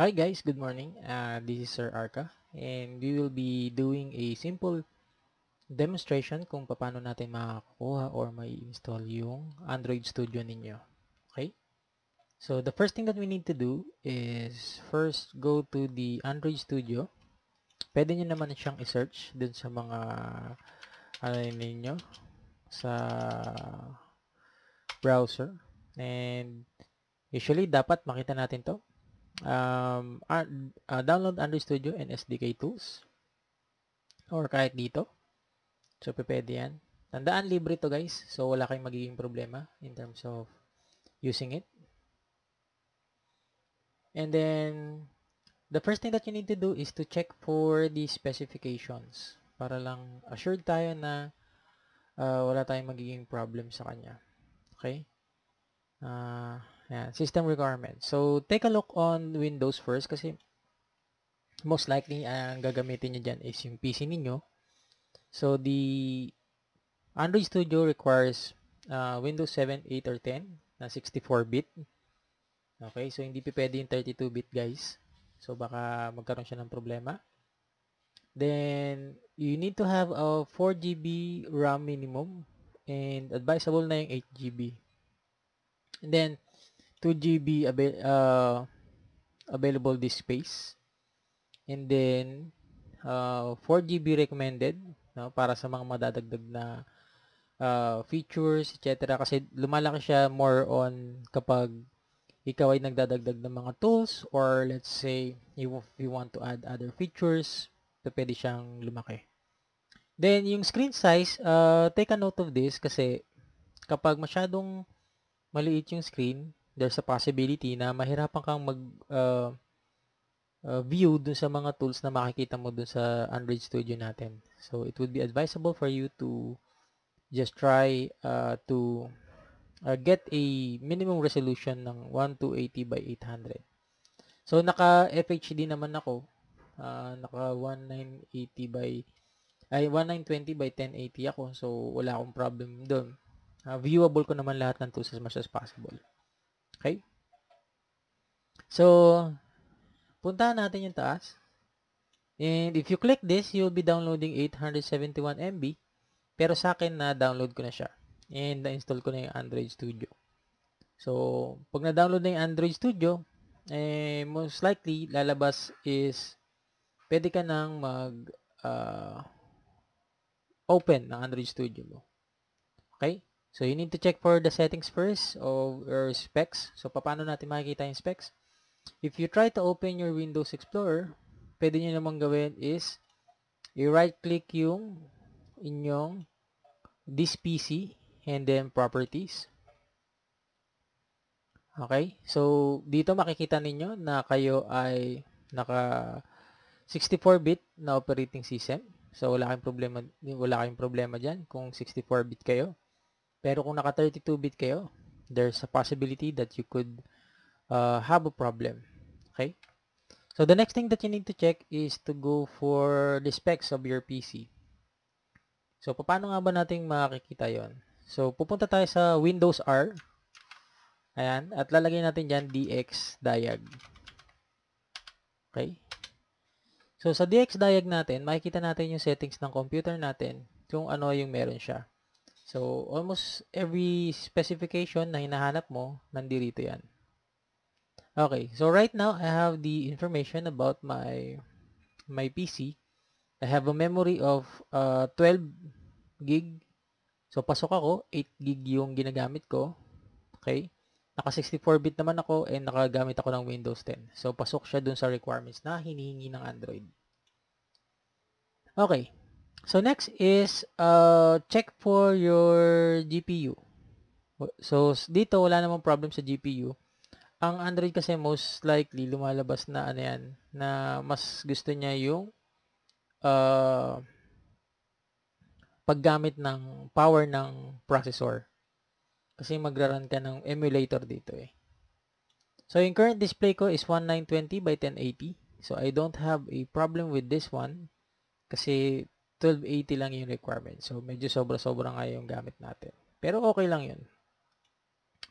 Hi guys, good morning. This is Sir Arca and we will be doing a simple demonstration kung paano natin makakuha or may install yung Android Studio ninyo. Okay? So the first thing that we need to do is first go to the Android Studio. Pwede nyo naman siyang i-search dun sa mga ano ninyo sa browser. And usually dapat makita natin to. Download Android Studio and SDK tools or kahit dito. So, pwede yan. Tandaan, libre to guys. So, wala kayong magiging problema in terms of using it. And then, the first thing that you need to do is to check for the specifications para lang assured tayo na wala tayong magiging problem sa kanya. Okay? Yan. System requirements. So, take a look on Windows first kasi most likely ang gagamitin nyo dyan is yung PC ninyo. So, the Android Studio requires Windows 7, 8, or 10 na 64-bit. Okay, so hindi pwede yung 32-bit guys. So baka magkaroon siya ng problema. Then, you need to have a 4 GB RAM minimum and advisable na yung 8 GB. And then, 2 GB available disk space. And then, 4 GB recommended para sa mga madadagdag na features, etc. Kasi lumalaki siya more on kapag ikaw ay nagdadagdag ng mga tools or let's say if you want to add other features, so pwede siyang lumaki. Then, yung screen size, take a note of this kasi kapag masyadong maliit yung screen, there's a possibility na mahirapan kang view dun sa mga tools na makikita mo dun sa Android Studio natin. So, it would be advisable for you to just try to get a minimum resolution ng 1280 by 800. So, naka FHD naman ako. Naka 1980 by 1920 by 1080 ako. So, wala akong problem doon. Viewable ko naman lahat ng tools as much as possible. Okay? So, puntahan natin yung taas. And if you click this, you'll be downloading 871 MB. Pero sa akin, na-download ko na siya. And na-install ko na yung Android Studio. So, pag na-download na yung Android Studio, most likely, lalabas is, pwede ka nang open ng Android Studio mo. Okay? So, you need to check for the settings first of your specs. So, paano natin makikita yung specs? If you try to open your Windows Explorer, pwede nyo namang gawin is, i-right-click yung inyong this PC and then properties. Okay? So, dito makikita ninyo na kayo ay naka 64-bit na operating system. So, wala kayong problema diyan kung 64-bit kayo. Pero kung naka 32-bit kayo, there's a possibility that you could have a problem. Okay? So, the next thing that you need to check is to go for the specs of your PC. So, paano nga ba natin makikita yon? So, pupunta tayo sa Windows R. Ayan. At lalagay natin dyan DX diag. Okay. So, sa DX diag natin, makikita natin yung settings ng computer natin kung ano yung meron siya. So, almost every specification na hinahanap mo, nandito yan. Okay. So, right now, I have the information about my PC. I have a memory of 12 gig. So, pasok ako. 8 gig yung ginagamit ko. Okay. Naka 64-bit naman ako and nakagamit ako ng Windows 10. So, pasok siya dun sa requirements na hinihingi ng Android. Okay. So, next is check for your GPU. So, dito wala namang problem sa GPU. Ang Android kasi most likely lumalabas na ano yan, na mas gusto niya yung paggamit ng power ng processor. Kasi magra-run ka ng emulator dito eh. So, yung current display ko is 1920 by 1080. So, I don't have a problem with this one kasi 1280 lang yung requirement. So, medyo sobra-sobra nga yung gamit natin. Pero okay lang yun.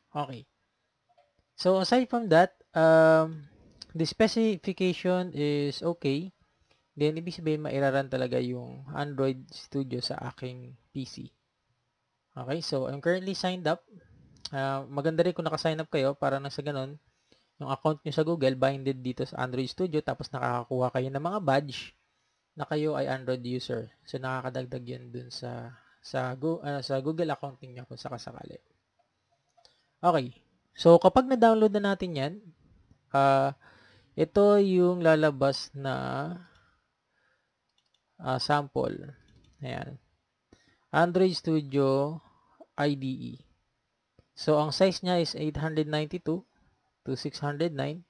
Okay. So, aside from that, the specification is okay, then ibig sabihin mairaran talaga yung Android Studio sa aking PC. Okay, so I'm currently signed up. Maganda rin kung naka-sign up kayo para nang sa ganun, yung account nyo sa Google binded dito sa Android Studio, tapos nakakakuha kayo ng mga badge na kayo ay Android user. So nakakadagdag yun dun sa Google account niyo kung sakasakali. Okay. So kapag na-download na natin 'yan, ito yung lalabas na sample. Ayan. Android Studio IDE. So ang size niya is 892 to 609.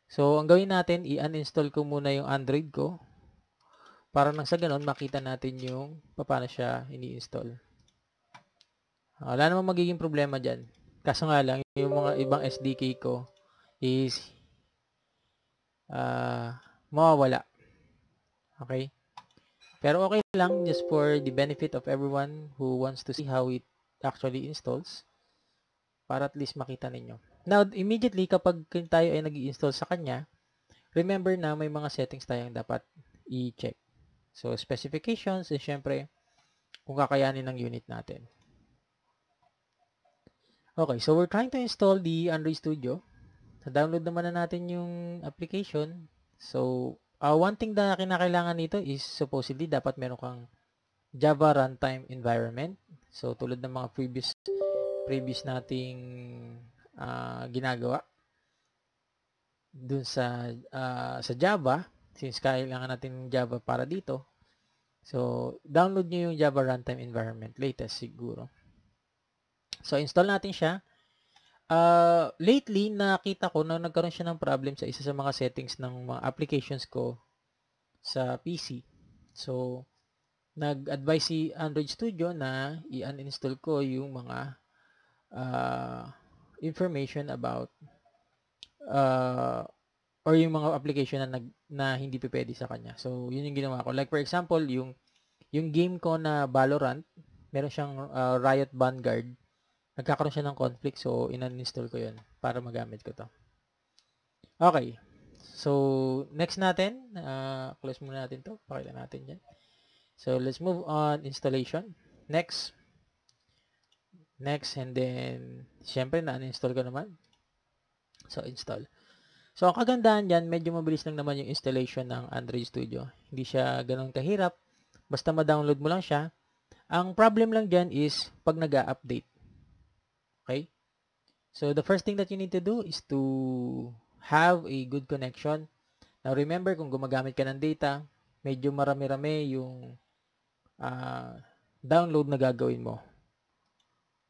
So ang gawin natin, i-uninstall ko muna yung Android ko para nang sa ganun makita natin yung paano siya ini-install. Wala namang magiging problema dyan. Kaso nga lang, yung mga ibang SDK ko is mawawala. Okay? Pero okay lang, just for the benefit of everyone who wants to see how it actually installs, para at least makita ninyo. Now, immediately kapag tayo ay nag-i-install sa kanya, remember na may mga settings tayong dapat i-check. So, specifications, and syempre, kung kakayanin ng unit natin. Okay, so we're trying to install the Android Studio. Na-download naman na natin yung application. So, one thing na kinakailangan nito is supposedly dapat meron kang Java runtime environment. So, tulad ng mga previous nating ginagawa dun sa Java, since kailangan natin Java para dito. So, download nyo yung Java runtime environment, latest siguro. So, install natin siya. Lately, nakita ko na nagkaroon siya ng problem sa isa sa mga settings ng mga applications ko sa PC. So, nag-advise si Android Studio na i-uninstall ko yung mga information about or yung mga application na hindi pwede sa kanya. So, yun yung ginawa ko. Like for example, yung game ko na Valorant, meron siyang Riot Vanguard. Nagkakaroon siya ng conflict, so in-uninstall ko yun para magamit ko to. Okay. So, next natin, close muna natin to. Pakita natin yan. So, let's move on installation. Next, and then, syempre, na-uninstall ko naman. So, install. So, ang kagandahan dyan, medyo mabilis lang naman yung installation ng Android Studio. Hindi siya ganun kahirap. Basta ma-download mo lang siya. Ang problem lang dyan is pag nag-a-update. Okay? So, the first thing that you need to do is to have a good connection. Now, remember, kung gumagamit ka ng data, medyo marami-rami yung download na gagawin mo.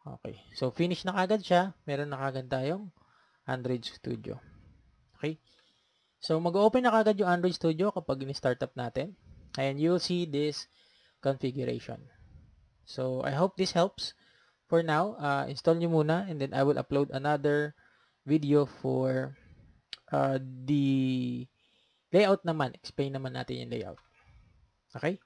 Okay. So, finish na kagad siya. Meron na kagad tayong Android Studio. Okay. So, mag-open na kagad yung Android Studio kapag in-startup natin. And you'll see this configuration. So, I hope this helps. For now, install nyo muna and then I will upload another video for the layout naman. Explain naman natin yung layout. Okay?